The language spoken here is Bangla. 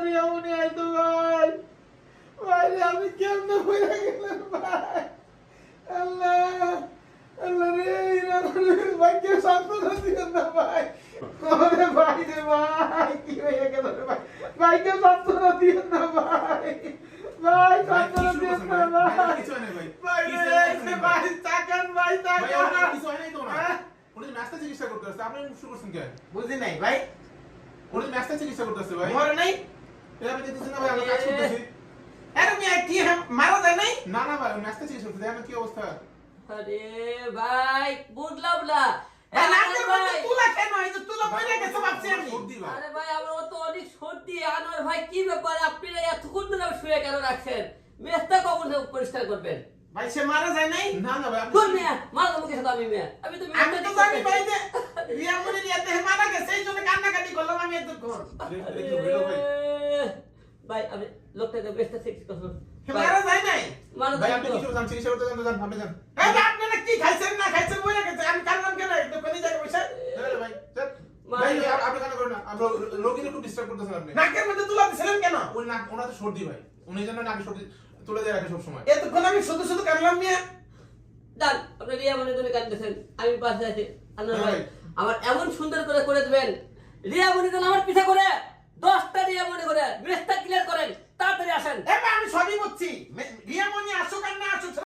রিয়ামনি আইতো ভাই। ভাই রে, আমি কেমনে হইয়া গেলাম ভাই। আল্লাহ আল্লাহ রে, ভাই কে সান্ত্বনা দিয়েন না ভাই। ওরে ভাই রে ভাই, কি হয়ে গেল রে ভাই। ভাই কে সান্ত্বনা দিয়েন না ভাই। ভাই সান্ত্বনা দিয়েন না ভাই। কিছু হয় না ভাই। ভাই কিছু রে, হয় না ভাই। ভাই তাকান ভাই ভাই, তাকান। আমার কিছু হয় নাই তো না। হ্যাঁ? উনি ম্যাচটা চিকিৎসা করতে আসছে, আপনি শুরু করছেন কেন? বুঝি নাই ভাই। উনি ম্যাচটা চিকিৎসা করতে আসছে ভাই। মরে নাই? এই আপনি দেখতেছেন না ভাই, আমরা কাজ করতেছি। আরে মিয়া কি মারা যায় নাই? না না ভাই, উনি ম্যাচটা চিকিৎসা করতে, দেখেন কি অবস্থা। আরে ভাই বুঝলাম না। এই নাকের মধ্যে তুলা কেন? এই যে তুলা পড়ে গেছে ভাবছি আমি। সর্দি ভাই। আরে ভাই আমার তো অনেক সর্দি। আনোয়ার ভাই কি ব্যাপার, আপনি এতক্ষণ ধরে শুয়ে কেন রাখছেন? মেস্তা কখন পরিষ্কার করবেন? ভাই সে মারা যায় নাই? না না ভাই, আপনি কোন মেয়ে মারা মুখে সাথে আমি মেয়ে আমি তো আমি তো জানি ভাই যে রিয়ামনির ইয়াতে মারা গেছে, এই জন্য কান্নাকাটি করলাম আমি এতক্ষণ। একটু ভিড়ো ভাই। ভাই আমি লোকটাকে বেস্ট সেক্স করুন সে মারা যায় নাই? মারা ভাই যায় আপনি তো। কিছু জান, চিকিৎসা করতে যান তো যান, আপনি যান। এই যে আপনারা কি খাইছেন না খাইছেন বলে গেছে, আমি কান্নাম কেন? এই দোকানে যাই বসে। এই ভাই, যান। ভাই, ভাই, আপনি কেন করেন না? আমরা রোগীকে খুব ডিস্টার্ব করতেছেন আপনি। নাকের মধ্যে তুলা দিছিলেন কেন? ওই নাক, ওনার তো সর্দি ভাই। উনি জন্য নাকে সর্দি তুলে দিয়ে রাখে সবসময়। এতক্ষণ আমি শুধু শুধু কান্নাম মিয়া। দান আপনি রিয়া মনে ধরে কাঁদতেছেন, আমি পাশে আছি। আনোয়ার হ্যাঁ ভাই ভাই। আমার এমন সুন্দর করে দেবেন, রিয়া মনে দেন আমার পিছা করে 10টা রিয়া মনে করে মেস্তা ক্লিয়ার করেন, তাড়াতাড়ি আসেন। এবার আমি সবই বুঝছি। রিয়ামনি আসুক আর না আসুক